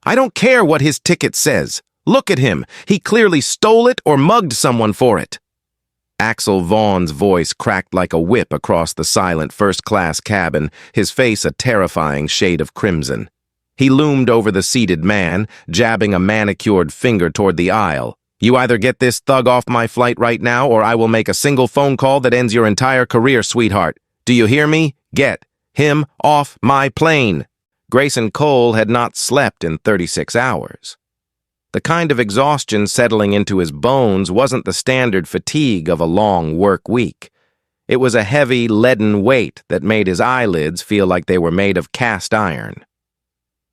I don't care what his ticket says. Look at him. He clearly stole it or mugged someone for it. Axel Vaughn's voice cracked like a whip across the silent first-class cabin, his face a terrifying shade of crimson. He loomed over the seated man, jabbing a manicured finger toward the aisle. You either get this thug off my flight right now, or I will make a single phone call that ends your entire career, sweetheart. Do you hear me? Get him off my plane. Grayson Cole had not slept in 36 hours. The kind of exhaustion settling into his bones wasn't the standard fatigue of a long work week. It was a heavy, leaden weight that made his eyelids feel like they were made of cast iron.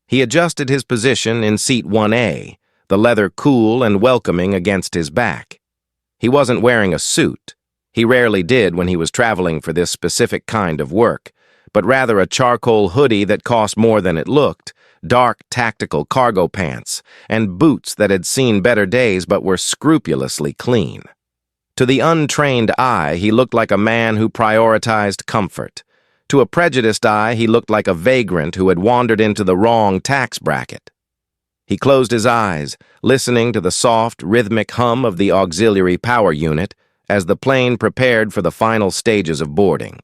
He adjusted his position in seat 1A, the leather cool and welcoming against his back. He wasn't wearing a suit. He rarely did when he was traveling for this specific kind of work, but rather a charcoal hoodie that cost more than it looked, dark tactical cargo pants, and boots that had seen better days but were scrupulously clean. To the untrained eye, he looked like a man who prioritized comfort. To a prejudiced eye, he looked like a vagrant who had wandered into the wrong tax bracket. He closed his eyes, listening to the soft, rhythmic hum of the auxiliary power unit as the plane prepared for the final stages of boarding.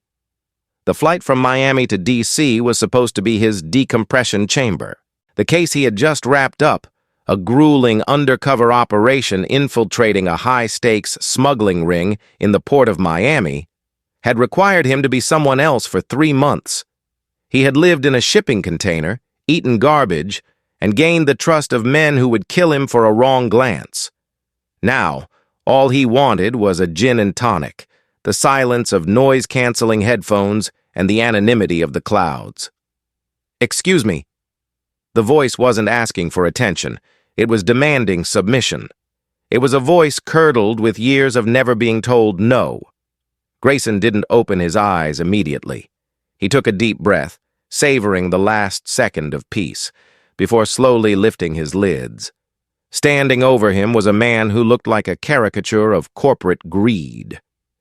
The flight from Miami to D.C. was supposed to be his decompression chamber. The case he had just wrapped up, a grueling undercover operation infiltrating a high-stakes smuggling ring in the port of Miami, had required him to be someone else for 3 months. He had lived in a shipping container, eaten garbage, and gained the trust of men who would kill him for a wrong glance. Now, all he wanted was a gin and tonic, the silence of noise-canceling headphones, and the anonymity of the clouds. Excuse me. The voice wasn't asking for attention. It was demanding submission. It was a voice curdled with years of never being told no. Grayson didn't open his eyes immediately. He took a deep breath, savoring the last second of peace, before slowly lifting his lids. Standing over him was a man who looked like a caricature of corporate greed.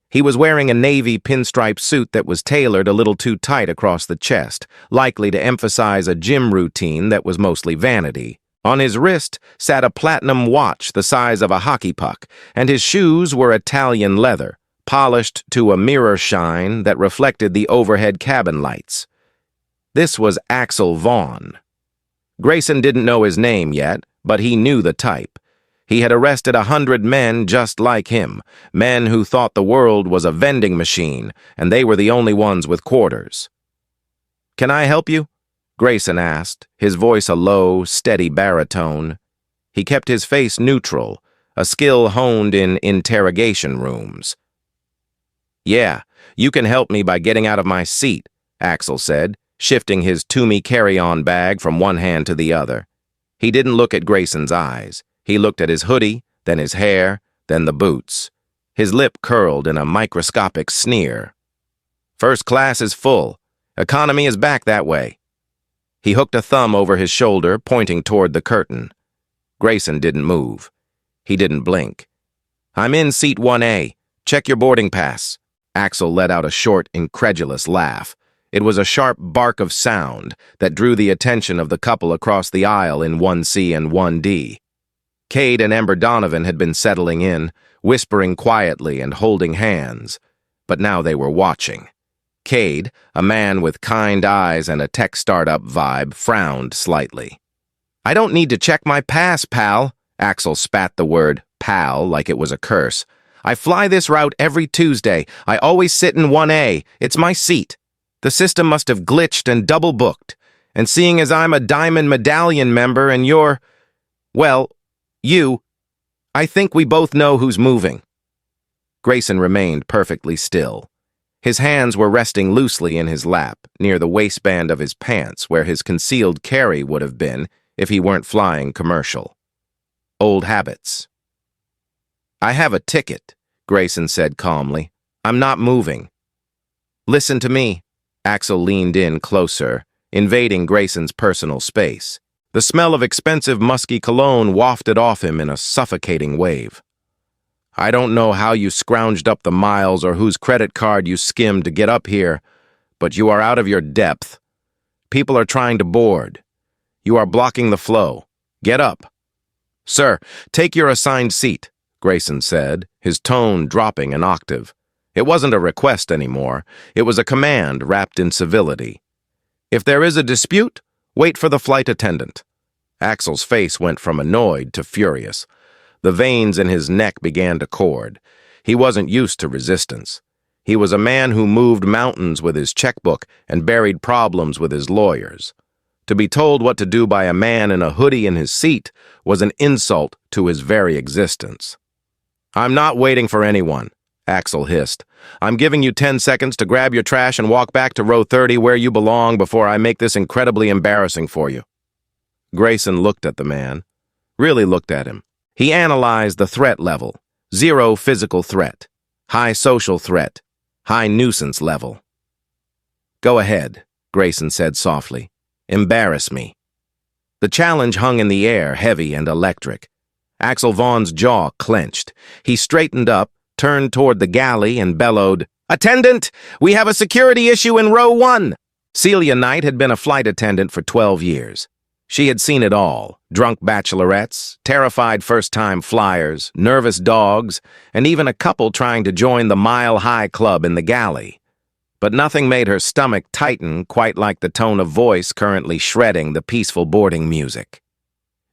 He was wearing a navy pinstripe suit that was tailored a little too tight across the chest, likely to emphasize a gym routine that was mostly vanity. On his wrist sat a platinum watch the size of a hockey puck, and his shoes were Italian leather, polished to a mirror shine that reflected the overhead cabin lights. This was Axel Vaughn. Grayson didn't know his name yet, but he knew the type. He had arrested 100 men just like him, men who thought the world was a vending machine, and they were the only ones with quarters. "Can I help you?" Grayson asked, his voice a low, steady baritone. He kept his face neutral, a skill honed in interrogation rooms. "Yeah, you can help me by getting out of my seat," Axel said, shifting his Toomey carry-on bag from one hand to the other. He didn't look at Grayson's eyes. He looked at his hoodie, then his hair, then the boots. His lip curled in a microscopic sneer. "First class is full. Economy is back that way." He hooked a thumb over his shoulder, pointing toward the curtain. Grayson didn't move. He didn't blink. "I'm in seat 1A. Check your boarding pass." Axel let out a short, incredulous laugh. It was a sharp bark of sound that drew the attention of the couple across the aisle in 1C and 1D. Cade and Ember Donovan had been settling in, whispering quietly and holding hands, but now they were watching. Cade, a man with kind eyes and a tech startup vibe, frowned slightly. "I don't need to check my pass, pal." Axel spat the word pal like it was a curse. "I fly this route every Tuesday. I always sit in 1A. It's my seat. The system must have glitched and double-booked. And seeing as I'm a Diamond Medallion member and you're, well, I think we both know who's moving." Grayson remained perfectly still. His hands were resting loosely in his lap, near the waistband of his pants, where his concealed carry would have been if he weren't flying commercial. Old habits. "I have a ticket," Grayson said calmly. "I'm not moving." "Listen to me." Axel leaned in closer, invading Grayson's personal space. The smell of expensive musky cologne wafted off him in a suffocating wave. "I don't know how you scrounged up the miles or whose credit card you skimmed to get up here, but you are out of your depth. People are trying to board. You are blocking the flow. Get up. Sir, take your assigned seat, Grayson said, his tone dropping an octave. It wasn't a request anymore. It was a command wrapped in civility. If there is a dispute, wait for the flight attendant. Axel's face went from annoyed to furious. The veins in his neck began to cord. He wasn't used to resistance. He was a man who moved mountains with his checkbook and buried problems with his lawyers. To be told what to do by a man in a hoodie in his seat was an insult to his very existence. I'm not waiting for anyone, Axel hissed. I'm giving you 10 seconds to grab your trash and walk back to row 30 where you belong before I make this incredibly embarrassing for you. Grayson looked at the man, really looked at him. He analyzed the threat level. 0 physical threat, high social threat, high nuisance level. Go ahead, Grayson said softly. Embarrass me. The challenge hung in the air, heavy and electric. Axel Vaughn's jaw clenched. He straightened up, turned toward the galley, and bellowed, Attendant, we have a security issue in row 1. Celia Knight had been a flight attendant for 12 years. She had seen it all, drunk bachelorettes, terrified first-time flyers, nervous dogs, and even a couple trying to join the Mile High Club in the galley. But nothing made her stomach tighten quite like the tone of voice currently shredding the peaceful boarding music.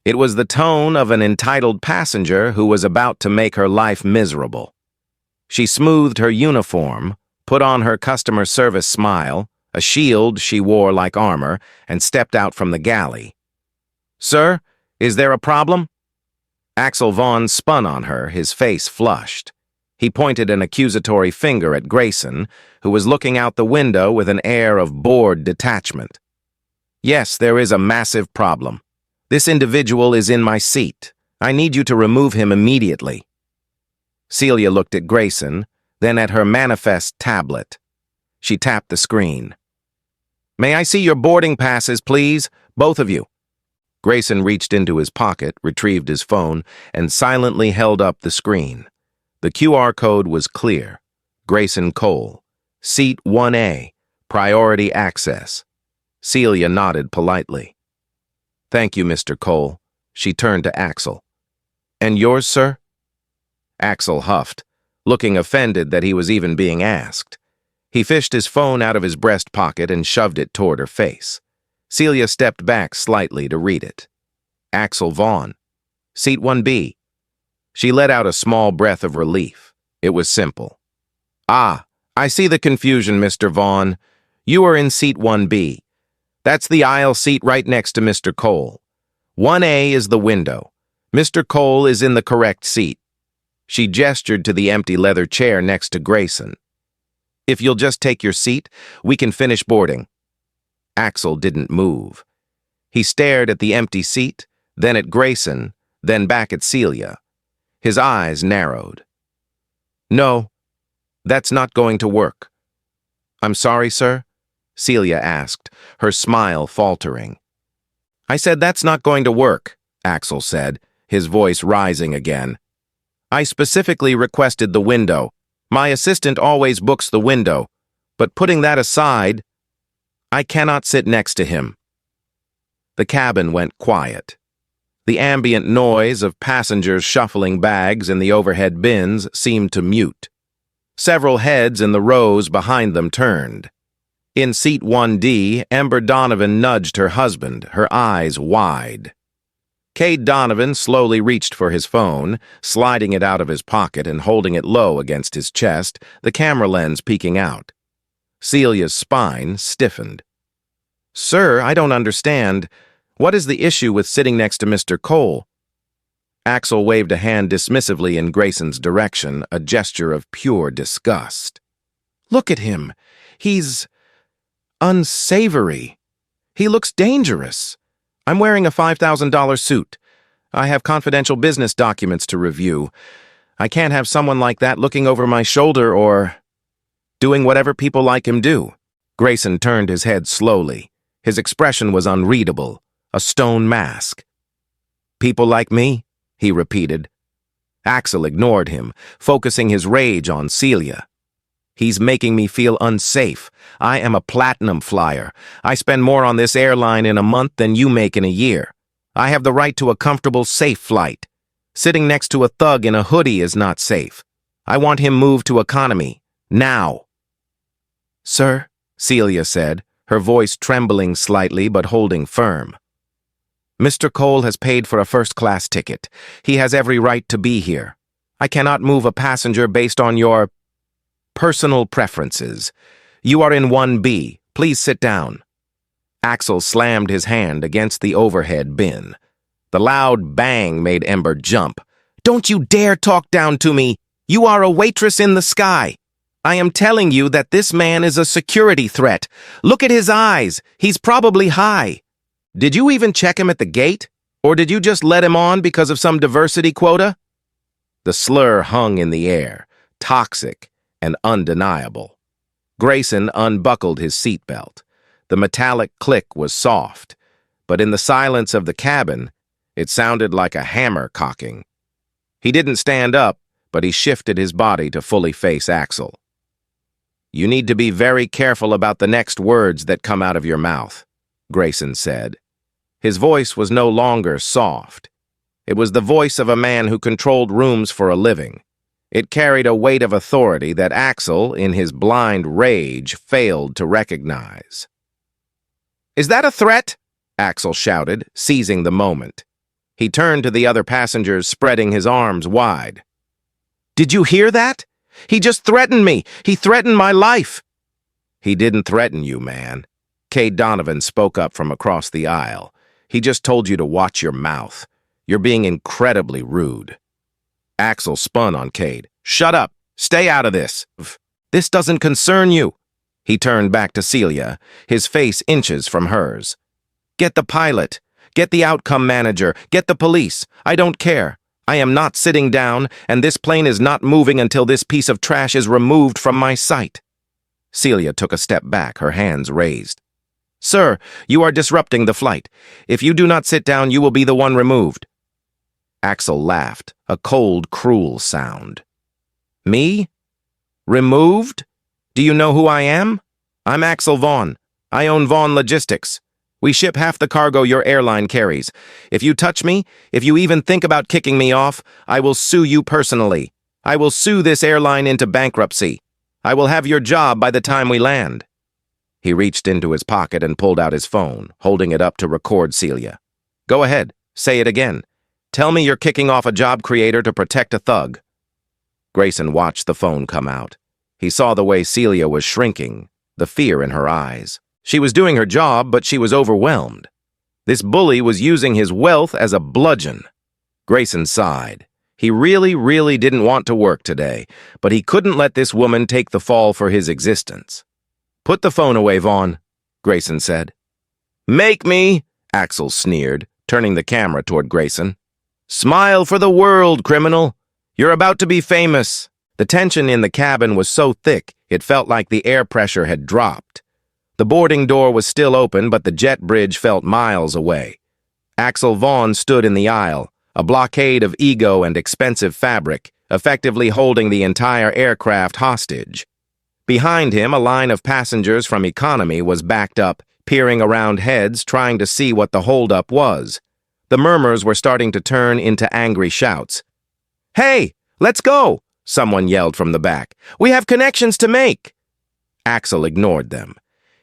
It was the tone of an entitled passenger who was about to make her life miserable. She smoothed her uniform, put on her customer service smile, a shield she wore like armor, and stepped out from the galley. Sir, is there a problem? Axel Vaughn spun on her, his face flushed. He pointed an accusatory finger at Grayson, who was looking out the window with an air of bored detachment. Yes, there is a massive problem. This individual is in my seat. I need you to remove him immediately. Celia looked at Grayson, then at her manifest tablet. She tapped the screen. May I see your boarding passes, please? Both of you. Grayson reached into his pocket, retrieved his phone, and silently held up the screen. The QR code was clear. Grayson Cole. Seat 1A. Priority access. Celia nodded politely. Thank you, Mr. Cole. She turned to Axel. And yours, sir? Axel huffed, looking offended that he was even being asked. He fished his phone out of his breast pocket and shoved it toward her face. Celia stepped back slightly to read it. Axel Vaughn. Seat 1B. She let out a small breath of relief. It was simple. Ah, I see the confusion, Mr. Vaughn. You are in seat 1B. That's the aisle seat right next to Mr. Cole. 1A is the window. Mr. Cole is in the correct seat. She gestured to the empty leather chair next to Grayson. If you'll just take your seat, we can finish boarding. Axel didn't move. He stared at the empty seat, then at Grayson, then back at Celia. His eyes narrowed. No, that's not going to work. I'm sorry, sir? Celia asked, her smile faltering. I said that's not going to work, Axel said, his voice rising again. I specifically requested the window. My assistant always books the window, but putting that aside, I cannot sit next to him. The cabin went quiet. The ambient noise of passengers shuffling bags in the overhead bins seemed to mute. Several heads in the rows behind them turned. In seat 1D, Ember Donovan nudged her husband, her eyes wide. Cade Donovan slowly reached for his phone, sliding it out of his pocket and holding it low against his chest, the camera lens peeking out. Celia's spine stiffened. Sir, I don't understand. What is the issue with sitting next to Mr. Cole? Axel waved a hand dismissively in Grayson's direction, a gesture of pure disgust. Look at him. He's unsavory. He looks dangerous. I'm wearing a $5,000 suit. I have confidential business documents to review. I can't have someone like that looking over my shoulder or doing whatever people like him do. Grayson turned his head slowly. His expression was unreadable, a stone mask. People like me? He repeated. Axel ignored him, focusing his rage on Celia. He's making me feel unsafe. I am a platinum flyer. I spend more on this airline in a month than you make in a year. I have the right to a comfortable, safe flight. Sitting next to a thug in a hoodie is not safe. I want him moved to economy. Now. Sir, Celia said, her voice trembling slightly but holding firm. Mr. Cole has paid for a first-class ticket. He has every right to be here. I cannot move a passenger based on your personal preferences. You are in 1B. Please sit down. Axel slammed his hand against the overhead bin. The loud bang made Ember jump. Don't you dare talk down to me! You are a waitress in the sky! I am telling you that this man is a security threat. Look at his eyes. He's probably high. Did you even check him at the gate? Or did you just let him on because of some diversity quota? The slur hung in the air, toxic and undeniable. Grayson unbuckled his seatbelt. The metallic click was soft, but in the silence of the cabin, it sounded like a hammer cocking. He didn't stand up, but he shifted his body to fully face Axel. You need to be very careful about the next words that come out of your mouth, Grayson said. His voice was no longer soft. It was the voice of a man who controlled rooms for a living. It carried a weight of authority that Axel, in his blind rage, failed to recognize. Is that a threat? Axel shouted, seizing the moment. He turned to the other passengers, spreading his arms wide. Did you hear that? He just threatened me. He threatened my life. He didn't threaten you, man. Cade Donovan spoke up from across the aisle. He just told you to watch your mouth. You're being incredibly rude. Axel spun on Cade. Shut up. Stay out of this. This doesn't concern you. He turned back to Celia, his face inches from hers. Get the pilot. Get the outcome manager. Get the police. I don't care. I am not sitting down, and this plane is not moving until this piece of trash is removed from my sight. Celia took a step back, her hands raised. Sir, you are disrupting the flight. If you do not sit down, you will be the one removed. Axel laughed, a cold, cruel sound. Me? Removed? Do you know who I am? I'm Axel Vaughn. I own Vaughn Logistics. We ship half the cargo your airline carries. If you touch me, if you even think about kicking me off, I will sue you personally. I will sue this airline into bankruptcy. I will have your job by the time we land. He reached into his pocket and pulled out his phone, holding it up to record Celia. Go ahead. Say it again. Tell me you're kicking off a job creator to protect a thug. Grayson watched the phone come out. He saw the way Celia was shrinking, the fear in her eyes. She was doing her job, but she was overwhelmed. This bully was using his wealth as a bludgeon. Grayson sighed. He really didn't want to work today, but he couldn't let this woman take the fall for his existence. Put the phone away, Vaughn, Grayson said. Make me, Axel sneered, turning the camera toward Grayson. Smile for the world, criminal. You're about to be famous. The tension in the cabin was so thick, it felt like the air pressure had dropped. The boarding door was still open, but the jet bridge felt miles away. Axel Vaughn stood in the aisle, a blockade of ego and expensive fabric, effectively holding the entire aircraft hostage. Behind him, a line of passengers from economy was backed up, peering around heads, trying to see what the holdup was. The murmurs were starting to turn into angry shouts. Hey, let's go! Someone yelled from the back. We have connections to make! Axel ignored them.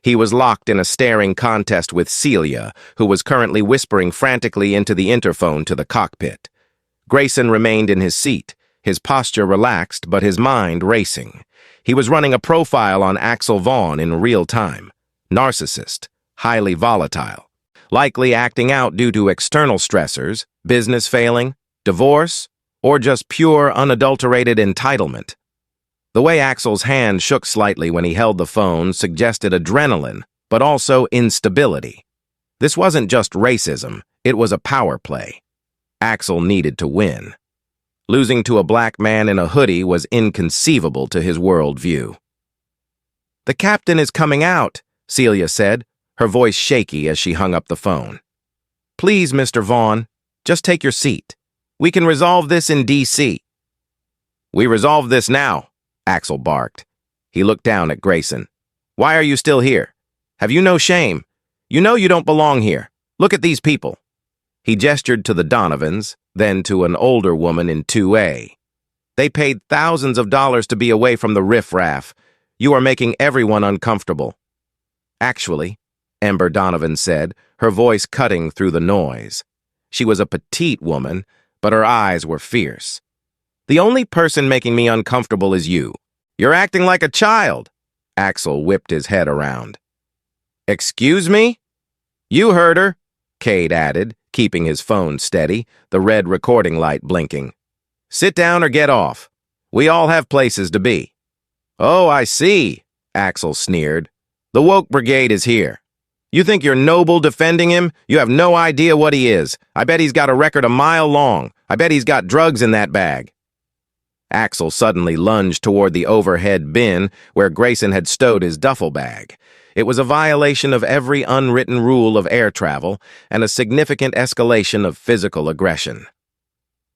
He was locked in a staring contest with Celia, who was currently whispering frantically into the interphone to the cockpit. Grayson remained in his seat, his posture relaxed but his mind racing. He was running a profile on Axel Vaughn in real time. Narcissist, highly volatile, likely acting out due to external stressors, business failing, divorce, or just pure, unadulterated entitlement. The way Axel's hand shook slightly when he held the phone suggested adrenaline, but also instability. This wasn't just racism, it was a power play. Axel needed to win. Losing to a black man in a hoodie was inconceivable to his worldview. The captain is coming out, Celia said, her voice shaky as she hung up the phone. Please, Mr. Vaughn, just take your seat. We can resolve this in D.C. We resolve this now, Axel barked. He looked down at Grayson. Why are you still here? Have you no shame? You know you don't belong here. Look at these people. He gestured to the Donovans, then to an older woman in 2A. They paid thousands of dollars to be away from the riffraff. You are making everyone uncomfortable. Actually, Ember Donovan said, her voice cutting through the noise. She was a petite woman, but her eyes were fierce. The only person making me uncomfortable is you. You're acting like a child. Axel whipped his head around. Excuse me? You heard her, Cade added, keeping his phone steady, the red recording light blinking. Sit down or get off. We all have places to be. Oh, I see, Axel sneered. The woke brigade is here. You think you're noble defending him? You have no idea what he is. I bet he's got a record a mile long. I bet he's got drugs in that bag. Axel suddenly lunged toward the overhead bin where Grayson had stowed his duffel bag. It was a violation of every unwritten rule of air travel and a significant escalation of physical aggression.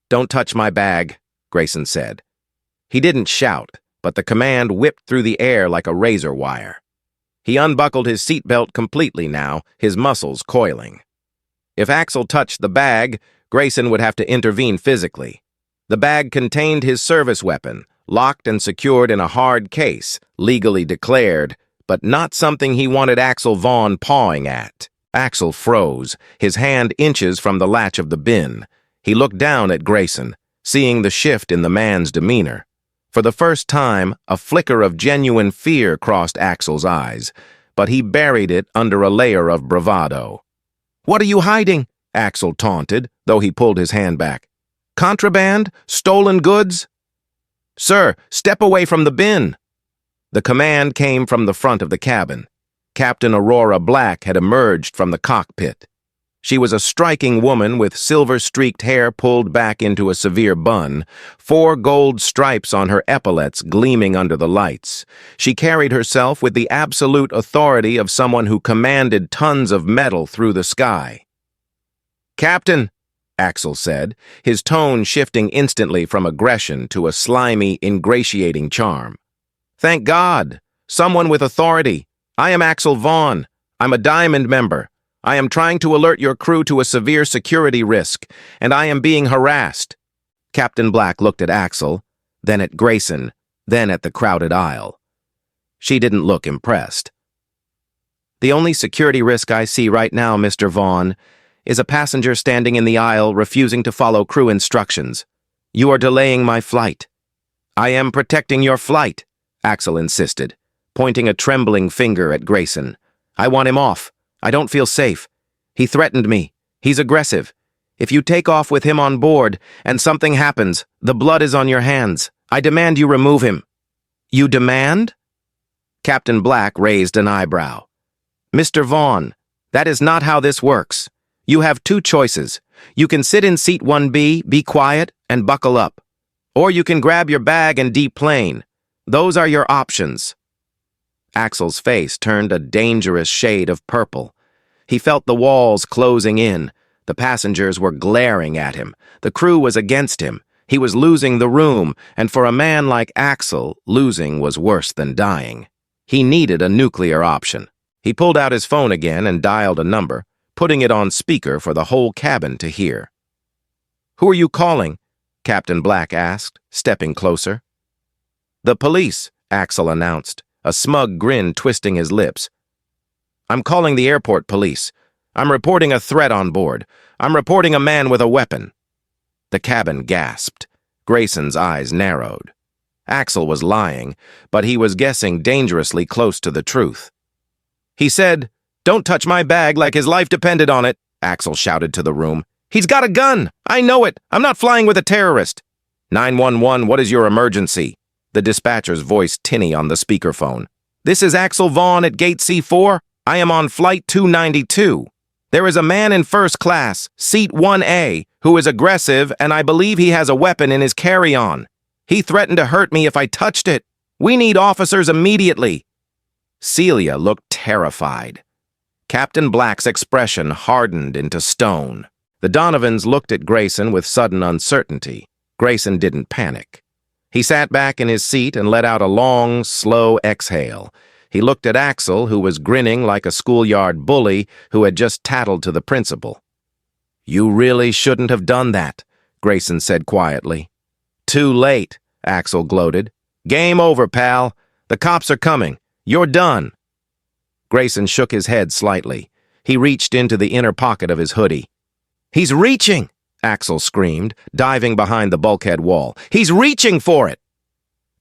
Don't touch my bag, Grayson said. He didn't shout, but the command whipped through the air like a razor wire. He unbuckled his seatbelt completely now, his muscles coiling. If Axel touched the bag, Grayson would have to intervene physically. The bag contained his service weapon, locked and secured in a hard case, legally declared, but not something he wanted Axel Vaughn pawing at. Axel froze, his hand inches from the latch of the bin. He looked down at Grayson, seeing the shift in the man's demeanor. For the first time, a flicker of genuine fear crossed Axel's eyes, but he buried it under a layer of bravado. What are you hiding? Axel taunted, though he pulled his hand back. Contraband? Stolen goods? Sir, step away from the bin. The command came from the front of the cabin. Captain Aurora Black had emerged from the cockpit. She was a striking woman with silver-streaked hair pulled back into a severe bun, 4 gold stripes on her epaulets gleaming under the lights. She carried herself with the absolute authority of someone who commanded tons of metal through the sky. Captain, Axel said, his tone shifting instantly from aggression to a slimy, ingratiating charm. Thank God! Someone with authority. I am Axel Vaughn. I'm a Diamond member. I am trying to alert your crew to a severe security risk, and I am being harassed. Captain Black looked at Axel, then at Grayson, then at the crowded aisle. She didn't look impressed. The only security risk I see right now, Mr. Vaughn, is a passenger standing in the aisle refusing to follow crew instructions. You are delaying my flight. I am protecting your flight, Axel insisted, pointing a trembling finger at Grayson. I want him off. I don't feel safe. He threatened me. He's aggressive. If you take off with him on board and something happens, the blood is on your hands. I demand you remove him. You demand? Captain Black raised an eyebrow. Mr. Vaughn, that is not how this works. You have 2 choices. You can sit in seat 1B, be quiet, and buckle up. Or you can grab your bag and deplane. Those are your options. Axel's face turned a dangerous shade of purple. He felt the walls closing in. The passengers were glaring at him. The crew was against him. He was losing the room, and for a man like Axel, losing was worse than dying. He needed a nuclear option. He pulled out his phone again and dialed a number, putting it on speaker for the whole cabin to hear. Who are you calling? Captain Black asked, stepping closer. The police, Axel announced, a smug grin twisting his lips. I'm calling the airport police. I'm reporting a threat on board. I'm reporting a man with a weapon. The cabin gasped. Grayson's eyes narrowed. Axel was lying, but he was guessing dangerously close to the truth. He said, Don't touch my bag like his life depended on it, Axel shouted to the room. He's got a gun! I know it! I'm not flying with a terrorist! 911, what is your emergency? The dispatcher's voice tinny on the speakerphone. This is Axel Vaughn at Gate C4. I am on Flight 292. There is a man in first class, Seat 1A, who is aggressive, and I believe he has a weapon in his carry-on. He threatened to hurt me if I touched it. We need officers immediately. Celia looked terrified. Captain Black's expression hardened into stone. The Donovans looked at Grayson with sudden uncertainty. Grayson didn't panic. He sat back in his seat and let out a long, slow exhale. He looked at Axel, who was grinning like a schoolyard bully who had just tattled to the principal. "You really shouldn't have done that," Grayson said quietly. "Too late," Axel gloated. "Game over, pal. The cops are coming. You're done." Grayson shook his head slightly. He reached into the inner pocket of his hoodie. "He's reaching!" Axel screamed, diving behind the bulkhead wall. "He's reaching for it!"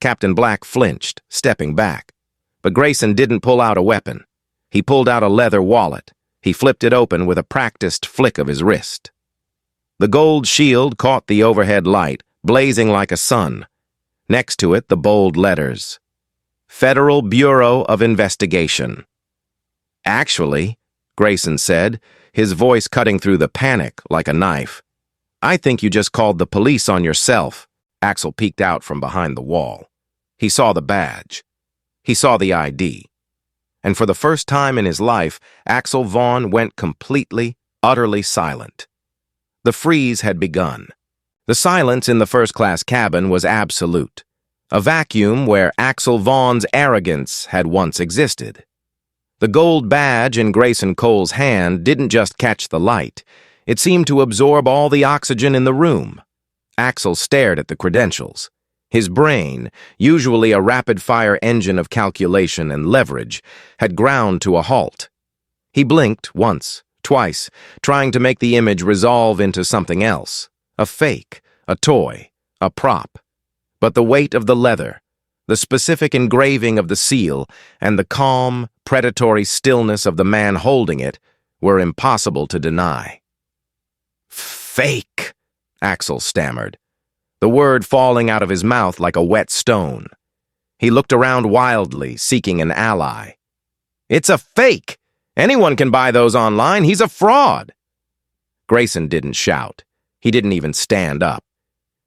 Captain Black flinched, stepping back. But Grayson didn't pull out a weapon. He pulled out a leather wallet. He flipped it open with a practiced flick of his wrist. The gold shield caught the overhead light, blazing like a sun. Next to it, the bold letters: Federal Bureau of Investigation. "Actually," Grayson said, his voice cutting through the panic like a knife, "I think you just called the police on yourself." Axel peeked out from behind the wall. He saw the badge. He saw the ID. And for the first time in his life, Axel Vaughn went completely, utterly silent. The freeze had begun. The silence in the first-class cabin was absolute, a vacuum where Axel Vaughn's arrogance had once existed. The gold badge in Grayson Cole's hand didn't just catch the light. It seemed to absorb all the oxygen in the room. Axel stared at the credentials. His brain, usually a rapid-fire engine of calculation and leverage, had ground to a halt. He blinked once, twice, trying to make the image resolve into something else, a fake, a toy, a prop. But the weight of the leather, the specific engraving of the seal, and the calm, predatory stillness of the man holding it were impossible to deny. "Fake," Axel stammered, the word falling out of his mouth like a wet stone. He looked around wildly, seeking an ally. "It's a fake! Anyone can buy those online. He's a fraud!" Grayson didn't shout. He didn't even stand up.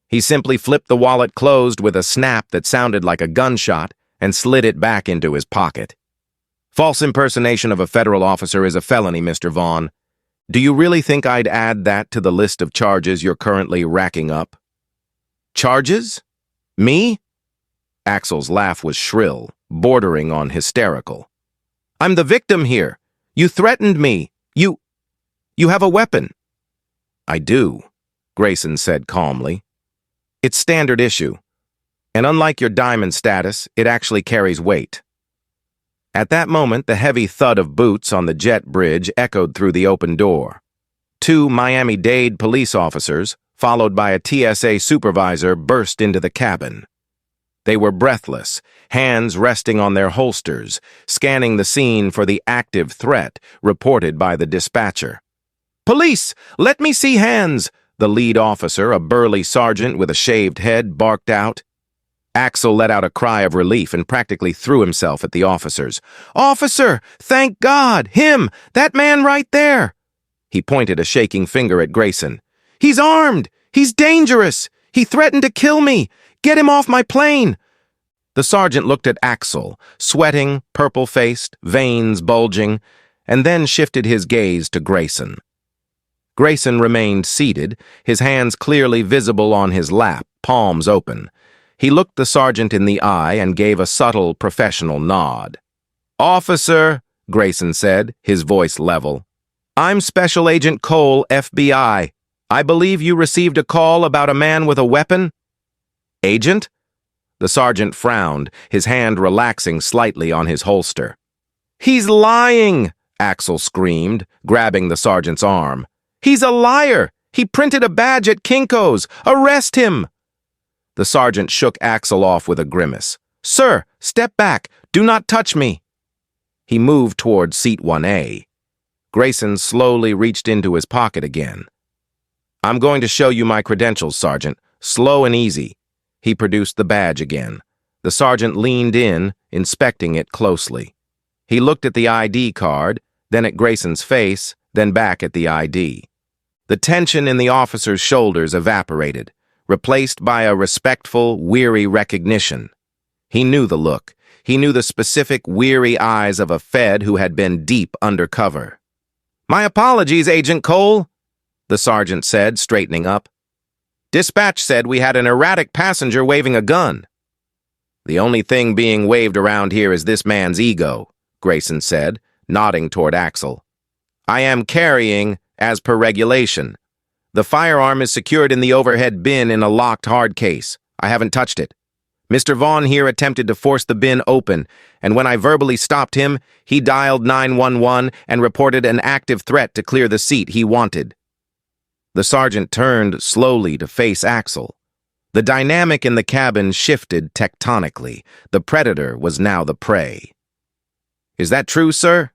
He simply flipped the wallet closed with a snap that sounded like a gunshot and slid it back into his pocket. "False impersonation of a federal officer is a felony, Mr. Vaughn. Do you really think I'd add that to the list of charges you're currently racking up?" "Charges? Me?" Axel's laugh was shrill, bordering on hysterical. "I'm the victim here. You threatened me. You have a weapon." "I do," Grayson said calmly. "It's standard issue. And unlike your diamond status, it actually carries weight." At that moment, the heavy thud of boots on the jet bridge echoed through the open door. 2 Miami-Dade police officers, followed by a TSA supervisor, burst into the cabin. They were breathless, hands resting on their holsters, scanning the scene for the active threat reported by the dispatcher. "Police! Let me see hands!" The lead officer, a burly sergeant with a shaved head, barked out. Axel let out a cry of relief and practically threw himself at the officers. "Officer! Thank God! Him! That man right there!" He pointed a shaking finger at Grayson. "He's armed! He's dangerous! He threatened to kill me! Get him off my plane!" The sergeant looked at Axel, sweating, purple-faced, veins bulging, and then shifted his gaze to Grayson. Grayson remained seated, his hands clearly visible on his lap, palms open. He looked the sergeant in the eye and gave a subtle, professional nod. "Officer," Grayson said, his voice level, "I'm Special Agent Cole, FBI. I believe you received a call about a man with a weapon?" "Agent?" The sergeant frowned, his hand relaxing slightly on his holster. "He's lying!" Axel screamed, grabbing the sergeant's arm. "He's a liar! He printed a badge at Kinko's! Arrest him!" The sergeant shook Axel off with a grimace. "Sir, step back! Do not touch me!" He moved toward seat 1A. Grayson slowly reached into his pocket again. "I'm going to show you my credentials, Sergeant. Slow and easy." He produced the badge again. The sergeant leaned in, inspecting it closely. He looked at the ID card, then at Grayson's face, then back at the ID. The tension in the officer's shoulders evaporated, replaced by a respectful, weary recognition. He knew the look. He knew the specific, weary eyes of a Fed who had been deep undercover. "My apologies, Agent Cole," the sergeant said, straightening up. "Dispatch said we had an erratic passenger waving a gun." "The only thing being waved around here is this man's ego," Grayson said, nodding toward Axel. "I am carrying, as per regulation, The firearm is secured in the overhead bin in a locked hard case. I haven't touched it. Mr. Vaughn here attempted to force the bin open, and when I verbally stopped him, he dialed 911 and reported an active threat to clear the seat he wanted. The sergeant turned slowly to face Axel. The dynamic in the cabin shifted tectonically. The predator was now the prey. "Is that true, sir?"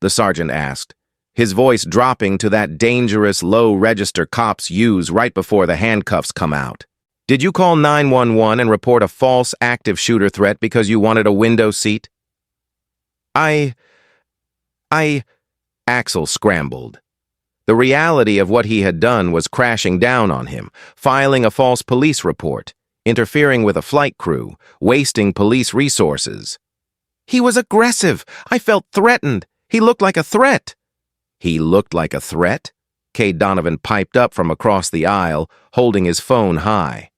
the sergeant asked, his voice dropping to that dangerous low-register cops use right before the handcuffs come out. "Did you call 911 and report a false active shooter threat because you wanted a window seat?" I... Axel scrambled. The reality of what he had done was crashing down on him, filing a false police report, interfering with a flight crew, wasting police resources. "He was aggressive. I felt threatened. He looked like a threat." "He looked like a threat?" Kay Donovan piped up from across the aisle, holding his phone high.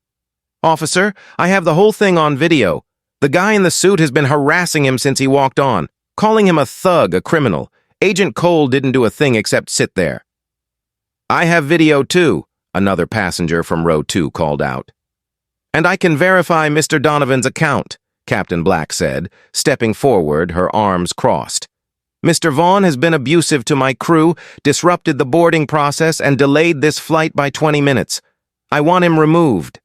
"Officer, I have the whole thing on video. The guy in the suit has been harassing him since he walked on, calling him a thug, a criminal. Agent Cole didn't do a thing except sit there." "I have video too," another passenger from row 2 called out. "And I can verify Mr. Donovan's account," Captain Black said, stepping forward, her arms crossed. "Mr. Vaughn has been abusive to my crew, disrupted the boarding process, and delayed this flight by 20 minutes. I want him removed."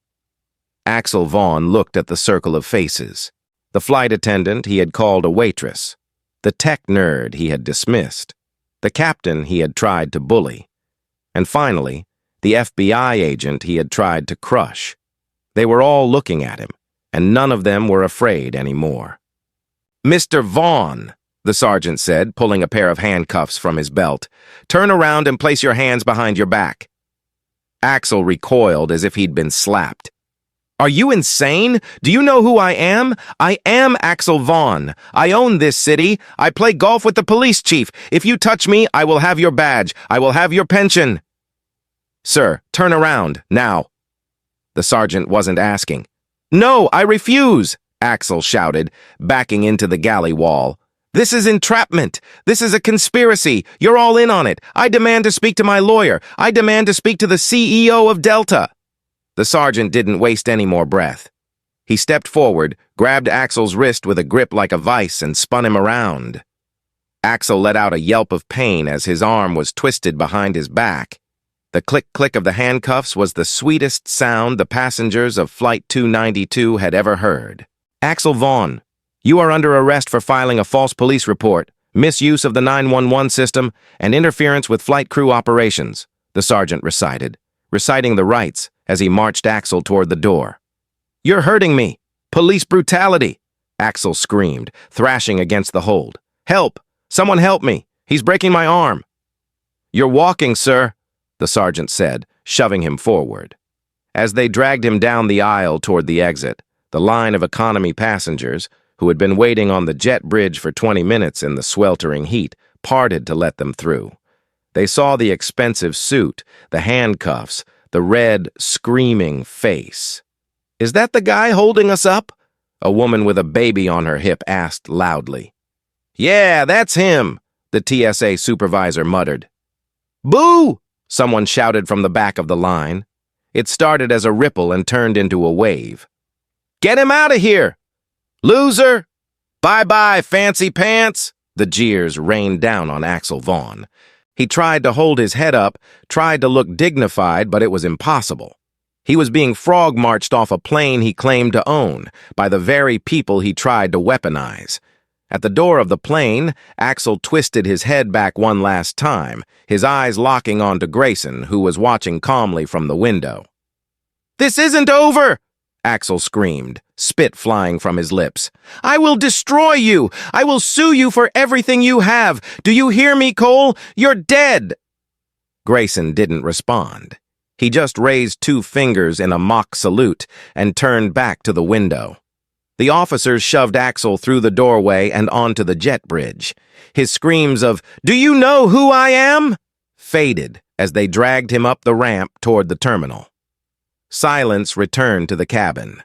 Axel Vaughn looked at the circle of faces. The flight attendant he had called a waitress. The tech nerd he had dismissed. The captain he had tried to bully. And finally, the FBI agent he had tried to crush. They were all looking at him, and none of them were afraid anymore. "Mr. Vaughn," the sergeant said, pulling a pair of handcuffs from his belt, "turn around and place your hands behind your back." Axel recoiled as if he'd been slapped. "Are you insane? Do you know who I am? I am Axel Vaughn. I own this city. I play golf with the police chief. If you touch me, I will have your badge. I will have your pension." "Sir, turn around, now." The sergeant wasn't asking. "No, I refuse," Axel shouted, backing into the galley wall. "This is entrapment. This is a conspiracy. You're all in on it. I demand to speak to my lawyer. I demand to speak to the CEO of Delta." The sergeant didn't waste any more breath. He stepped forward, grabbed Axel's wrist with a grip like a vice, and spun him around. Axel let out a yelp of pain as his arm was twisted behind his back. The click-click of the handcuffs was the sweetest sound the passengers of Flight 292 had ever heard. "Axel Vaughn, you are under arrest for filing a false police report, misuse of the 911 system, and interference with flight crew operations," the sergeant reciting the rights as he marched Axel toward the door. "You're hurting me! Police brutality!" Axel screamed, thrashing against the hold. "Help! Someone help me! He's breaking my arm!" "You're walking, sir," the sergeant said, shoving him forward. As they dragged him down the aisle toward the exit, the line of economy passengers, who had been waiting on the jet bridge for 20 minutes in the sweltering heat, parted to let them through. They saw the expensive suit, the handcuffs, the red, screaming face. "Is that the guy holding us up?" a woman with a baby on her hip asked loudly. "Yeah, that's him," the TSA supervisor muttered. "Boo!" someone shouted from the back of the line. It started as a ripple and turned into a wave. "Get him out of here! Loser! Bye-bye, fancy pants!" The jeers rained down on Axel Vaughn. He tried to hold his head up, tried to look dignified, but it was impossible. He was being frog-marched off a plane he claimed to own by the very people he tried to weaponize. At the door of the plane, Axel twisted his head back one last time, his eyes locking onto Grayson, who was watching calmly from the window. "This isn't over!" Axel screamed, spit flying from his lips. "I will destroy you! I will sue you for everything you have! Do you hear me, Cole? You're dead!" Grayson didn't respond. He just raised 2 fingers in a mock salute and turned back to the window. The officers shoved Axel through the doorway and onto the jet bridge. His screams of, "Do you know who I am?" faded as they dragged him up the ramp toward the terminal. Silence returned to the cabin.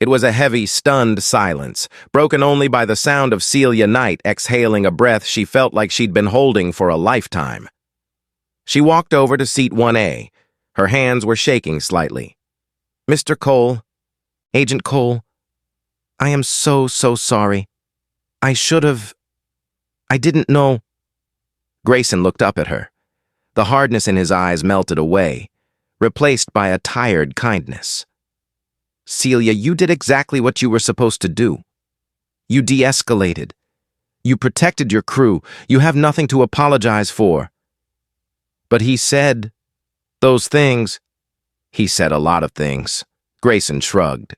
It was a heavy, stunned silence, broken only by the sound of Celia Knight exhaling a breath she felt like she'd been holding for a lifetime. She walked over to seat 1A, Her hands were shaking slightly. "Mr. Cole, Agent Cole, I am so sorry. I didn't know." Grayson looked up at her. The hardness in his eyes melted away, replaced by a tired kindness. "Celia, you did exactly what you were supposed to do. You de-escalated. You protected your crew. You have nothing to apologize for." "But he said those things." "He said a lot of things." Grayson shrugged.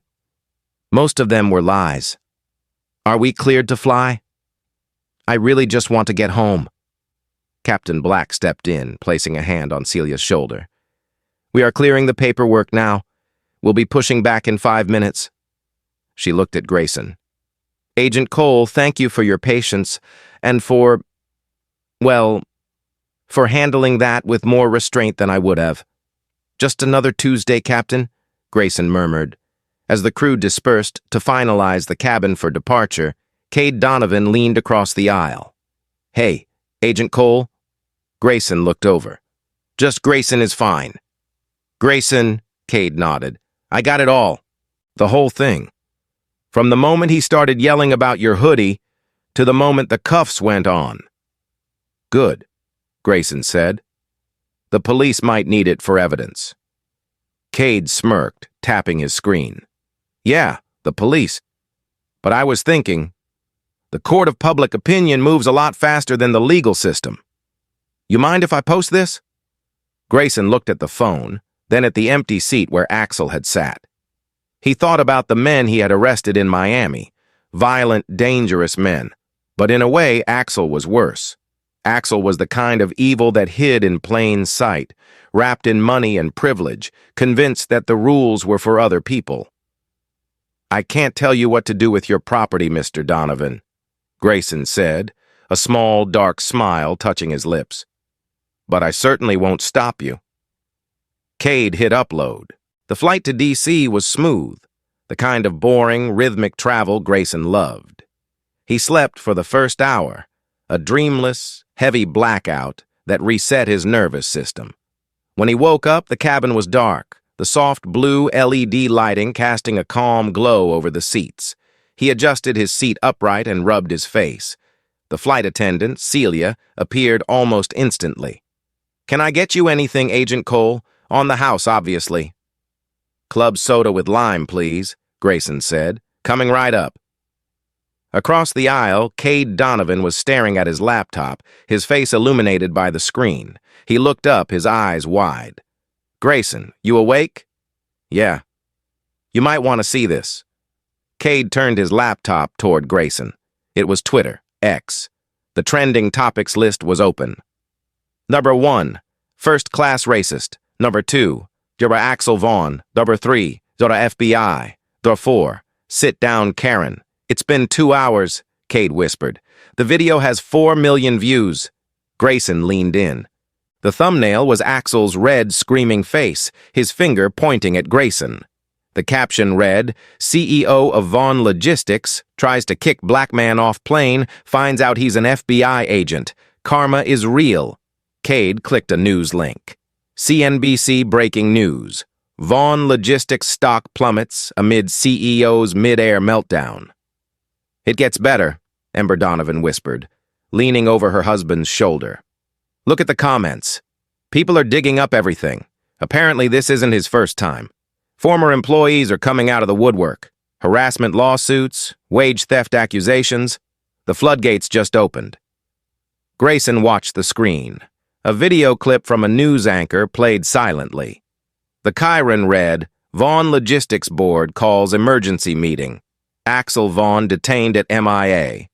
"Most of them were lies. Are we cleared to fly?" "I really just want to get home." Captain Black stepped in, placing a hand on Celia's shoulder. "We are clearing the paperwork now. We'll be pushing back in 5 minutes." She looked at Grayson. "Agent Cole, thank you for your patience and for handling that with more restraint than I would have." "Just another Tuesday, Captain," Grayson murmured. As the crew dispersed to finalize the cabin for departure, Cade Donovan leaned across the aisle. "Hey, Agent Cole?" Grayson looked over. "Just Grayson is fine." "Grayson," Cade nodded. "I got it all. The whole thing. From the moment he started yelling about your hoodie to the moment the cuffs went on." "Good," Grayson said. "The police might need it for evidence." Cade smirked, tapping his screen. "Yeah, the police. But I was thinking, the court of public opinion moves a lot faster than the legal system. You mind if I post this?" Grayson looked at the phone, then at the empty seat where Axel had sat. He thought about the men he had arrested in Miami, violent, dangerous men. But in a way, Axel was worse. Axel was the kind of evil that hid in plain sight, wrapped in money and privilege, convinced that the rules were for other people. "I can't tell you what to do with your property, Mr. Donovan," Grayson said, a small, dark smile touching his lips. "But I certainly won't stop you." Cade hit upload. The flight to D.C. was smooth, the kind of boring, rhythmic travel Grayson loved. He slept for the first hour, a dreamless, heavy blackout that reset his nervous system. When he woke up, the cabin was dark, the soft blue LED lighting casting a calm glow over the seats. He adjusted his seat upright and rubbed his face. The flight attendant, Celia, appeared almost instantly. "Can I get you anything, Agent Cole? On the house, obviously." "Club soda with lime, please," Grayson said. "Coming right up." Across the aisle, Cade Donovan was staring at his laptop, his face illuminated by the screen. He looked up, his eyes wide. "Grayson, you awake?" "Yeah." "You might want to see this." Cade turned his laptop toward Grayson. It was Twitter, X. The trending topics list was open. Number 1, first-class racist. Number 2, you're Axel Vaughn. Number 3, you're FBI. Number 4, sit down Karen. "It's been 2 hours," Cade whispered. "The video has 4 million views." Grayson leaned in. The thumbnail was Axel's red, screaming face, his finger pointing at Grayson. The caption read, "CEO of Vaughn Logistics tries to kick black man off plane, finds out he's an FBI agent. Karma is real." Cade clicked a news link. CNBC breaking news. Vaughn Logistics stock plummets amid CEO's mid-air meltdown. "It gets better," Ember Donovan whispered, leaning over her husband's shoulder. "Look at the comments. People are digging up everything. Apparently this isn't his first time. Former employees are coming out of the woodwork. Harassment lawsuits, wage theft accusations. The floodgates just opened." Grayson watched the screen. A video clip from a news anchor played silently. The Chiron read, "Vaughn Logistics Board calls emergency meeting. Axel Vaughn detained at MIA."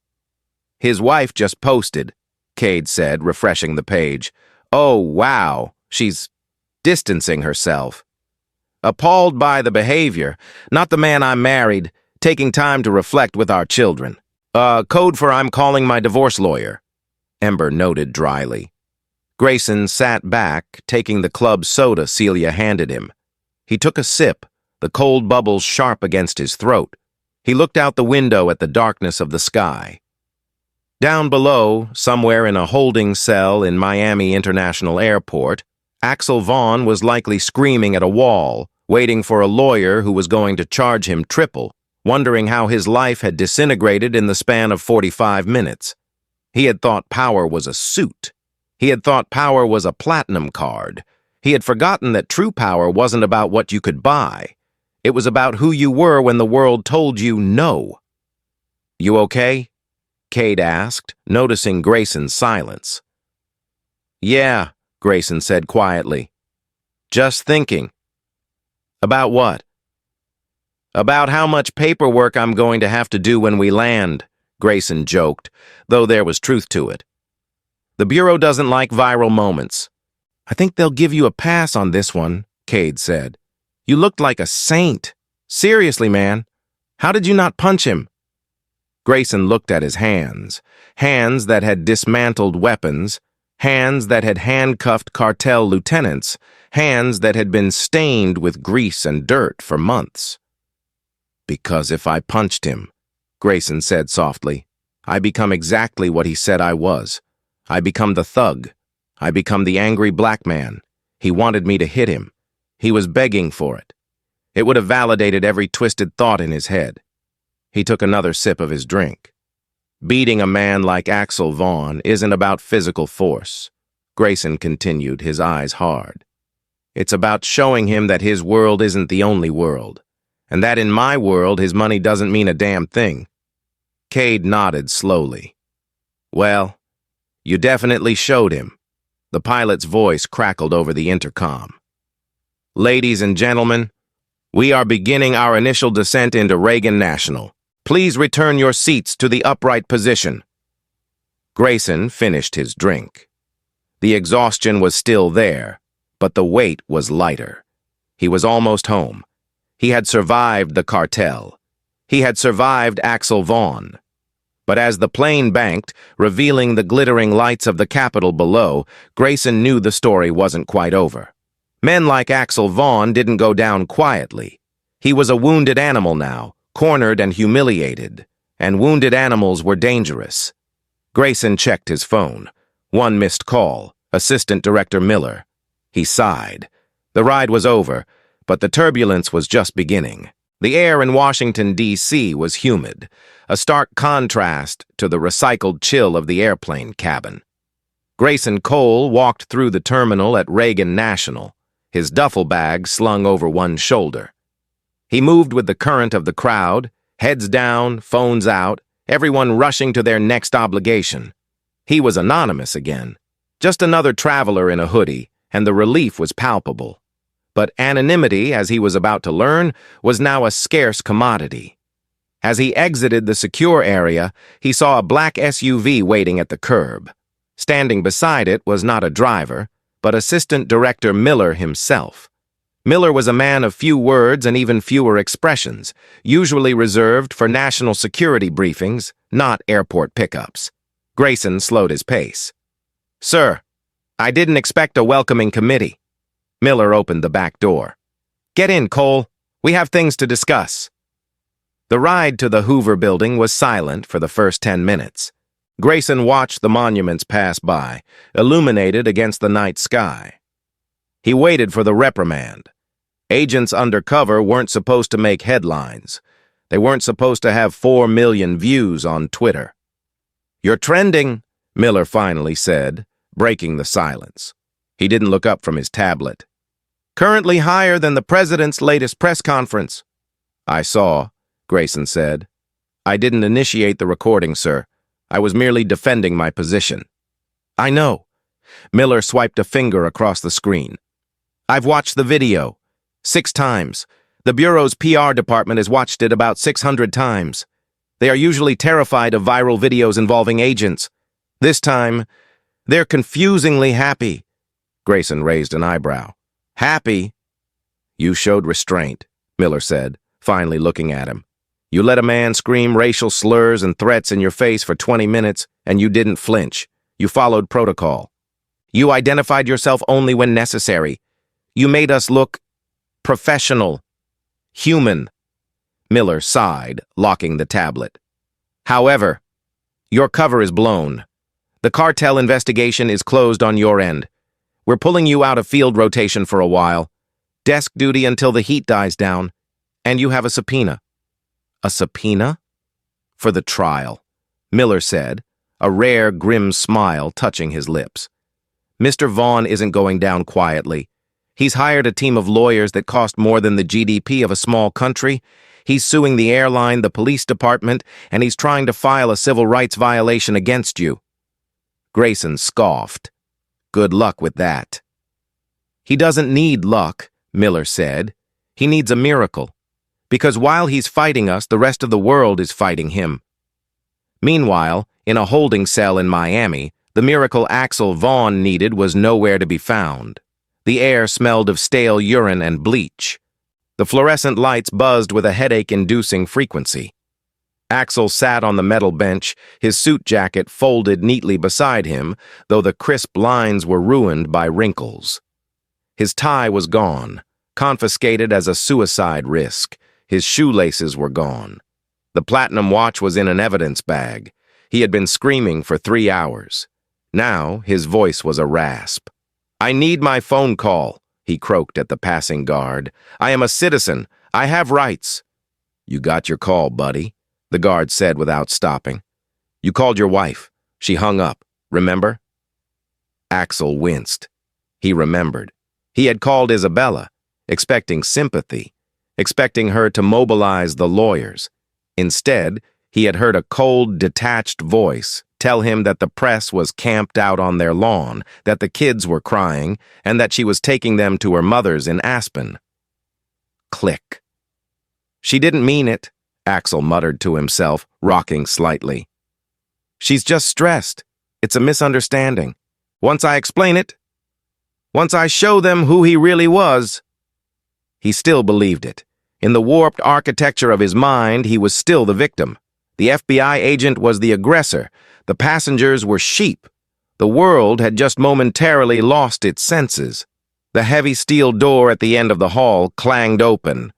"His wife just posted," Cade said, refreshing the page. "Oh, wow, she's distancing herself. Appalled by the behavior, not the man I married, taking time to reflect with our children. Code for I'm calling my divorce lawyer," Ember noted dryly. Grayson sat back, taking the club soda Celia handed him. He took a sip, the cold bubbles sharp against his throat. He looked out the window at the darkness of the sky. Down below, somewhere in a holding cell in Miami International Airport, Axel Vaughn was likely screaming at a wall, waiting for a lawyer who was going to charge him triple, wondering how his life had disintegrated in the span of 45 minutes. He had thought power was a suit. He had thought power was a platinum card. He had forgotten that true power wasn't about what you could buy. It was about who you were when the world told you no. "You okay?" Cade asked, noticing Grayson's silence. "Yeah," Grayson said quietly. "Just thinking." "About what?" "About how much paperwork I'm going to have to do when we land," Grayson joked, though there was truth to it. "The Bureau doesn't like viral moments." "I think they'll give you a pass on this one," Cade said. "You looked like a saint. Seriously, man. How did you not punch him?" Grayson looked at his hands, hands that had dismantled weapons, hands that had handcuffed cartel lieutenants, hands that had been stained with grease and dirt for months. "Because if I punched him," Grayson said softly, "I become exactly what he said I was. I become the thug. I become the angry black man. He wanted me to hit him. He was begging for it. It would have validated every twisted thought in his head." He took another sip of his drink. "Beating a man like Axel Vaughn isn't about physical force," Grayson continued, his eyes hard. "It's about showing him that his world isn't the only world, and that in my world his money doesn't mean a damn thing." Cade nodded slowly. "Well, you definitely showed him." The pilot's voice crackled over the intercom. "Ladies and gentlemen, we are beginning our initial descent into Reagan National. Please return your seats to the upright position." Grayson finished his drink. The exhaustion was still there, but the weight was lighter. He was almost home. He had survived the cartel. He had survived Axel Vaughn. But as the plane banked, revealing the glittering lights of the Capitol below, Grayson knew the story wasn't quite over. Men like Axel Vaughn didn't go down quietly. He was a wounded animal now, cornered and humiliated, and wounded animals were dangerous. Grayson checked his phone. One missed call, Assistant Director Miller. He sighed. The ride was over, but the turbulence was just beginning. The air in Washington, D.C. was humid, a stark contrast to the recycled chill of the airplane cabin. Grayson Cole walked through the terminal at Reagan National, his duffel bag slung over one shoulder. He moved with the current of the crowd, heads down, phones out, everyone rushing to their next obligation. He was anonymous again, just another traveler in a hoodie, and the relief was palpable. But anonymity, as he was about to learn, was now a scarce commodity. As he exited the secure area, he saw a black SUV waiting at the curb. Standing beside it was not a driver, but Assistant Director Miller himself. Miller was a man of few words and even fewer expressions, usually reserved for national security briefings, not airport pickups. Grayson slowed his pace. "Sir, I didn't expect a welcoming committee." Miller opened the back door. "Get in, Cole. We have things to discuss." The ride to the Hoover building was silent for the first 10 minutes. Grayson watched the monuments pass by, illuminated against the night sky. He waited for the reprimand. Agents undercover weren't supposed to make headlines. They weren't supposed to have 4 million views on Twitter. "You're trending," Miller finally said, breaking the silence. He didn't look up from his tablet. "Currently higher than the president's latest press conference." "I saw," Grayson said. "I didn't initiate the recording, sir. I was merely defending my position." "I know." Miller swiped a finger across the screen. "I've watched the video. 6 times. The Bureau's PR department has watched it about 600 times. They are usually terrified of viral videos involving agents. This time, they're confusingly happy." Grayson raised an eyebrow. "Happy?" "You showed restraint," Miller said, finally looking at him. "You let a man scream racial slurs and threats in your face for 20 minutes, and you didn't flinch. You followed protocol. You identified yourself only when necessary. You made us look professional, human." Miller sighed, locking the tablet. "However, your cover is blown. The cartel investigation is closed on your end. We're pulling you out of field rotation for a while. Desk duty until the heat dies down. And you have a subpoena." "A subpoena?" "For the trial," Miller said, a rare, grim smile touching his lips. "Mr. Vaughn isn't going down quietly. He's hired a team of lawyers that cost more than the GDP of a small country. He's suing the airline, the police department, and he's trying to file a civil rights violation against you." Grayson scoffed. "Good luck with that." "He doesn't need luck," Miller said. "He needs a miracle. Because while he's fighting us, the rest of the world is fighting him." Meanwhile, in a holding cell in Miami, the miracle Axel Vaughn needed was nowhere to be found. The air smelled of stale urine and bleach. The fluorescent lights buzzed with a headache-inducing frequency. Axel sat on the metal bench, his suit jacket folded neatly beside him, though the crisp lines were ruined by wrinkles. His tie was gone, confiscated as a suicide risk. His shoelaces were gone. The platinum watch was in an evidence bag. He had been screaming for 3 hours. Now his voice was a rasp. "I need my phone call," he croaked at the passing guard. "I am a citizen. I have rights." "You got your call, buddy," the guard said without stopping. "You called your wife. She hung up, remember?" Axel winced. He remembered. He had called Isabella, expecting sympathy, expecting her to mobilize the lawyers. Instead, he had heard a cold, detached voice tell him that the press was camped out on their lawn, that the kids were crying, and that she was taking them to her mother's in Aspen. Click. "She didn't mean it," Axel muttered to himself, rocking slightly. "She's just stressed. It's a misunderstanding. Once I explain it, once I show them who he really was." He still believed it. In the warped architecture of his mind, he was still the victim. The FBI agent was the aggressor. The passengers were sheep. The world had just momentarily lost its senses. The heavy steel door at the end of the hall clanged open.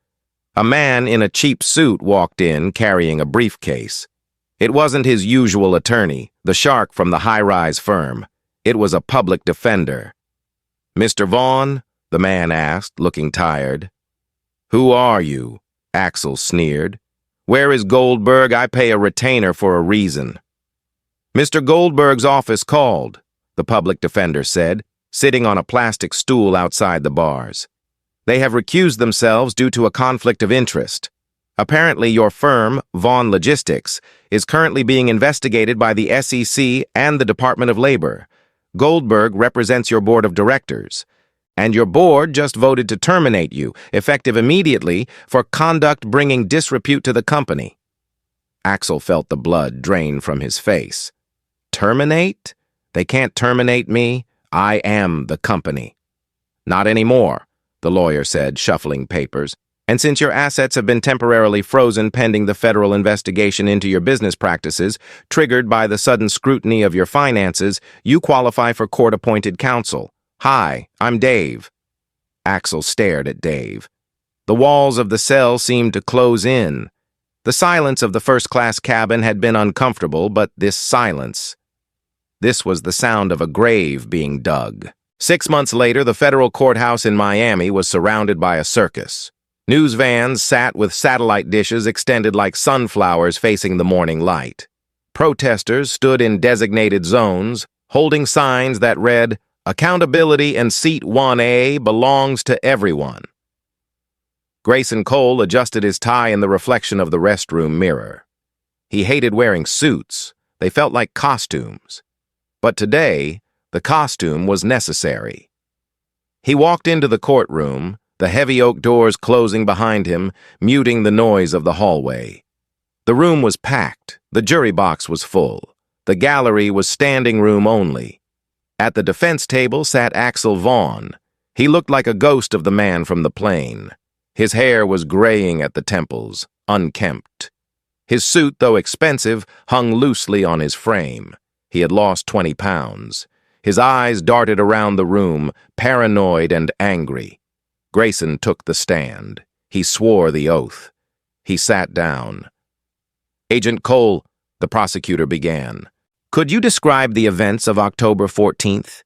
A man in a cheap suit walked in, carrying a briefcase. It wasn't his usual attorney, the shark from the high-rise firm. It was a public defender. "Mr. Vaughn?" the man asked, looking tired. "Who are you?" Axel sneered. "Where is Goldberg? I pay a retainer for a reason." "Mr. Goldberg's office called," the public defender said, sitting on a plastic stool outside the bars. "They have recused themselves due to a conflict of interest. Apparently your firm, Vaughn Logistics, is currently being investigated by the SEC and the Department of Labor. Goldberg represents your board of directors. And your board just voted to terminate you, effective immediately, for conduct bringing disrepute to the company." Axel felt the blood drain from his face. "Terminate? They can't terminate me. I am the company." "Not anymore," the lawyer said, shuffling papers. "And since your assets have been temporarily frozen pending the federal investigation into your business practices, triggered by the sudden scrutiny of your finances, you qualify for court-appointed counsel. Hi, I'm Dave." Axel stared at Dave. The walls of the cell seemed to close in. The silence of the first-class cabin had been uncomfortable, but this silence. This was the sound of a grave being dug. 6 months later, the federal courthouse in Miami was surrounded by a circus. News vans sat with satellite dishes extended like sunflowers facing the morning light. Protesters stood in designated zones, holding signs that read, "Accountability in Seat 1A belongs to everyone." Grayson Cole adjusted his tie in the reflection of the restroom mirror. He hated wearing suits. They felt like costumes. But today, the costume was necessary. He walked into the courtroom, the heavy oak doors closing behind him, muting the noise of the hallway. The room was packed. The jury box was full. The gallery was standing room only. At the defense table sat Axel Vaughn. He looked like a ghost of the man from the plane. His hair was graying at the temples, unkempt. His suit, though expensive, hung loosely on his frame. He had lost 20 pounds. His eyes darted around the room, paranoid and angry. Grayson took the stand. He swore the oath. He sat down. "Agent Cole," the prosecutor began, "could you describe the events of October 14th?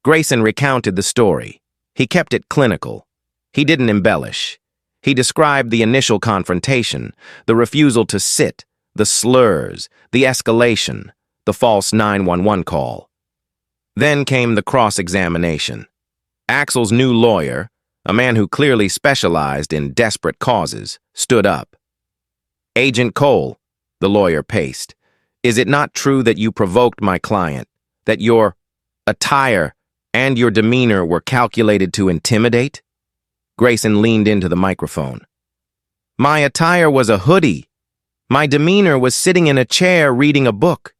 Grayson recounted the story. He kept it clinical. He didn't embellish. He described the initial confrontation, the refusal to sit, the slurs, the escalation, the false 911 call. Then came the cross-examination. Axel's new lawyer, a man who clearly specialized in desperate causes, stood up. "Agent Cole," the lawyer paced, "is it not true that you provoked my client, that your attire and your demeanor were calculated to intimidate?" Grayson leaned into the microphone. "My attire was a hoodie. My demeanor was sitting in a chair reading a book.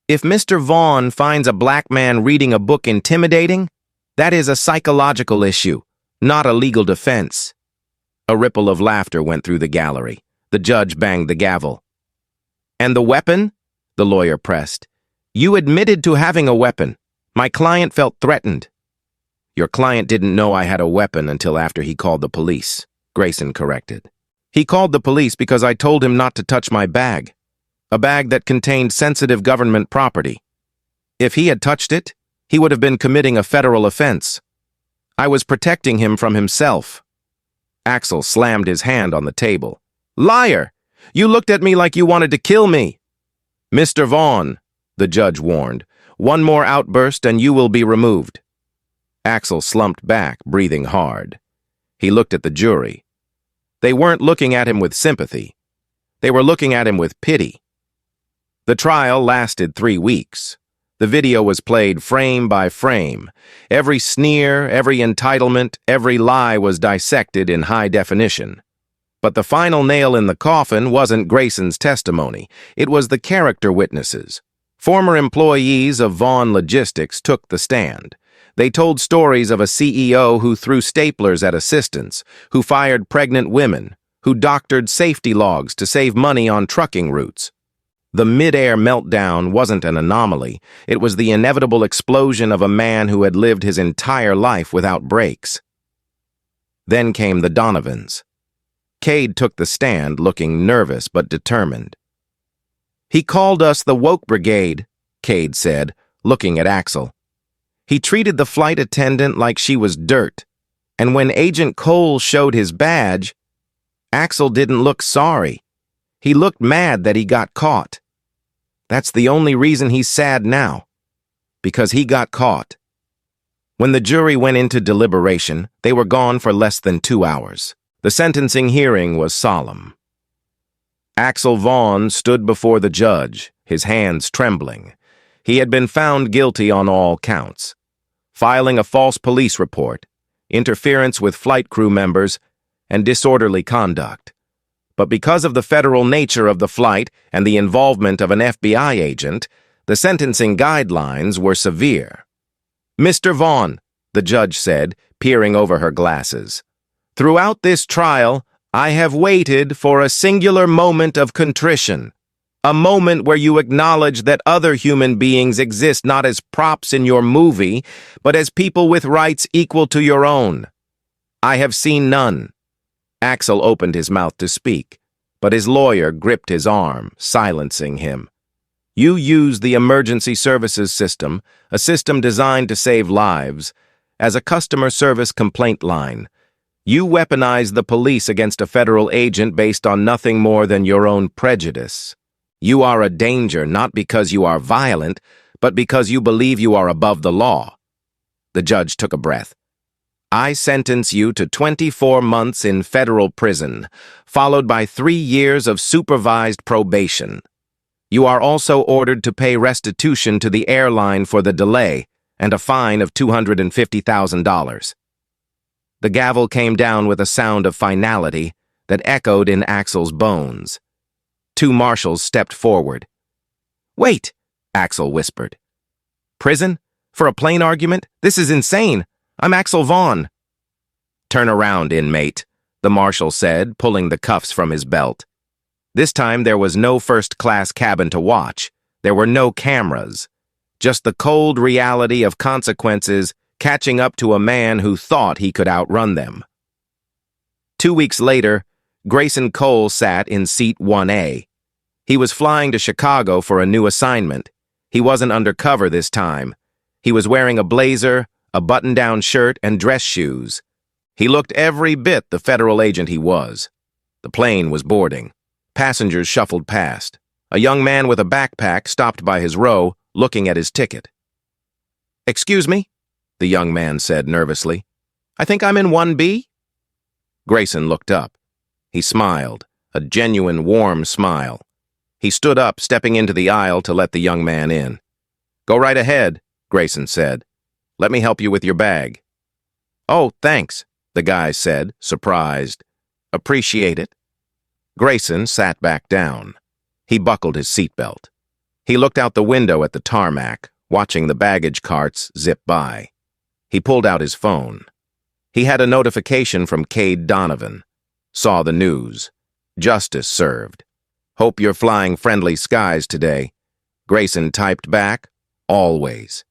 If Mr. Vaughn finds a black man reading a book intimidating, that is a psychological issue, not a legal defense." A ripple of laughter went through the gallery. The judge banged the gavel. "And the weapon?" the lawyer pressed. "You admitted to having a weapon. My client felt threatened." "Your client didn't know I had a weapon until after he called the police," Grayson corrected. "He called the police because I told him not to touch my bag, a bag that contained sensitive government property. If he had touched it, he would have been committing a federal offense. I was protecting him from himself." Axel slammed his hand on the table. "Liar! You looked at me like you wanted to kill me." "Mr. Vaughn," the judge warned, "one more outburst and you will be removed." Axel slumped back, breathing hard. He looked at the jury. They weren't looking at him with sympathy. They were looking at him with pity. The trial lasted 3 weeks. The video was played frame by frame. Every sneer, every entitlement, every lie was dissected in high definition. But the final nail in the coffin wasn't Grayson's testimony. It was the character witnesses. Former employees of Vaughn Logistics took the stand. They told stories of a CEO who threw staplers at assistants, who fired pregnant women, who doctored safety logs to save money on trucking routes. The mid-air meltdown wasn't an anomaly. It was the inevitable explosion of a man who had lived his entire life without breaks. Then came the Donovans. Cade took the stand, looking nervous but determined. "He called us the Woke Brigade," Cade said, looking at Axel. "He treated the flight attendant like she was dirt. And when Agent Cole showed his badge, Axel didn't look sorry. He looked mad that he got caught. That's the only reason he's sad now. Because he got caught." When the jury went into deliberation, they were gone for less than 2 hours. The sentencing hearing was solemn. Axel Vaughn stood before the judge, his hands trembling. He had been found guilty on all counts: filing a false police report, interference with flight crew members, and disorderly conduct. But because of the federal nature of the flight and the involvement of an FBI agent, the sentencing guidelines were severe. "Mr. Vaughn," the judge said, peering over her glasses, "throughout this trial, I have waited for a singular moment of contrition. A moment where you acknowledge that other human beings exist not as props in your movie, but as people with rights equal to your own. I have seen none." Axel opened his mouth to speak, but his lawyer gripped his arm, silencing him. "You use the emergency services system, a system designed to save lives, as a customer service complaint line. You weaponize the police against a federal agent based on nothing more than your own prejudice. You are a danger not because you are violent, but because you believe you are above the law." The judge took a breath. "I sentence you to 24 months in federal prison, followed by 3 years of supervised probation. You are also ordered to pay restitution to the airline for the delay and a fine of $250,000. The gavel came down with a sound of finality that echoed in Axel's bones. 2 marshals stepped forward. "Wait," Axel whispered. "Prison? For a plain argument? This is insane. I'm Axel Vaughn." "Turn around, inmate," the marshal said, pulling the cuffs from his belt. This time there was no first-class cabin to watch. There were no cameras. Just the cold reality of consequences catching up to a man who thought he could outrun them. 2 weeks later, Grayson Cole sat in seat 1A. He was flying to Chicago for a new assignment. He wasn't undercover this time. He was wearing a blazer, a button-down shirt and dress shoes. He looked every bit the federal agent he was. The plane was boarding. Passengers shuffled past. A young man with a backpack stopped by his row, looking at his ticket. "Excuse me?" the young man said nervously. "I think I'm in 1B?" Grayson looked up. He smiled, a genuine warm smile. He stood up, stepping into the aisle to let the young man in. "Go right ahead," Grayson said. "Let me help you with your bag." "Oh, thanks," the guy said, surprised. "Appreciate it." Grayson sat back down. He buckled his seatbelt. He looked out the window at the tarmac, watching the baggage carts zip by. He pulled out his phone. He had a notification from Cade Donovan. Saw the news. Justice served. "Hope you're flying friendly skies today." Grayson typed back, "Always."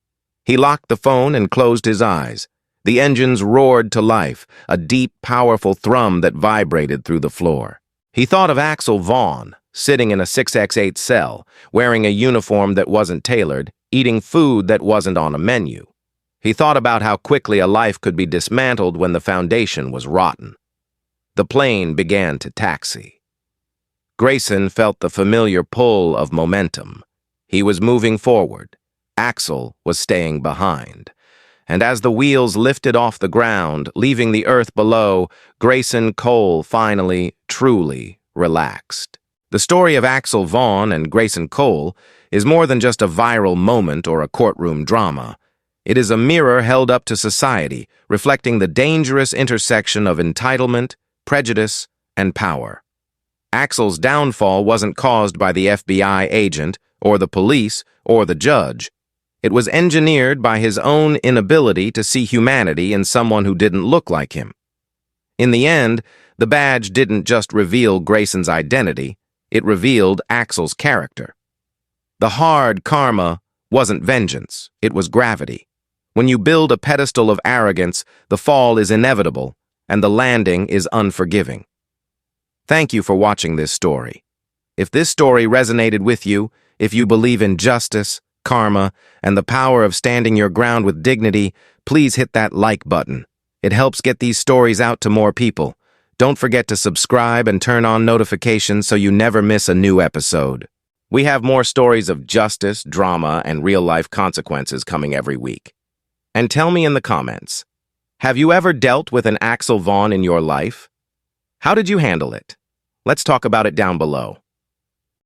He locked the phone and closed his eyes. The engines roared to life, a deep, powerful thrum that vibrated through the floor. He thought of Axel Vaughn, sitting in a 6x8 cell, wearing a uniform that wasn't tailored, eating food that wasn't on a menu. He thought about how quickly a life could be dismantled when the foundation was rotten. The plane began to taxi. Grayson felt the familiar pull of momentum. He was moving forward. Axel was staying behind. And as the wheels lifted off the ground, leaving the earth below, Grayson Cole finally, truly relaxed. The story of Axel Vaughn and Grayson Cole is more than just a viral moment or a courtroom drama. It is a mirror held up to society, reflecting the dangerous intersection of entitlement, prejudice, and power. Axel's downfall wasn't caused by the FBI agent, or the police, or the judge. It was engineered by his own inability to see humanity in someone who didn't look like him. In the end, the badge didn't just reveal Grayson's identity, it revealed Axel's character. The hard karma wasn't vengeance, it was gravity. When you build a pedestal of arrogance, the fall is inevitable, and the landing is unforgiving. Thank you for watching this story. If this story resonated with you, if you believe in justice, karma, and the power of standing your ground with dignity, please hit that like button. It helps get these stories out to more people. Don't forget to subscribe and turn on notifications so you never miss a new episode. We have more stories of justice, drama, and real-life consequences coming every week. And tell me in the comments, have you ever dealt with an Axel Vaughn in your life? How did you handle it? Let's talk about it down below.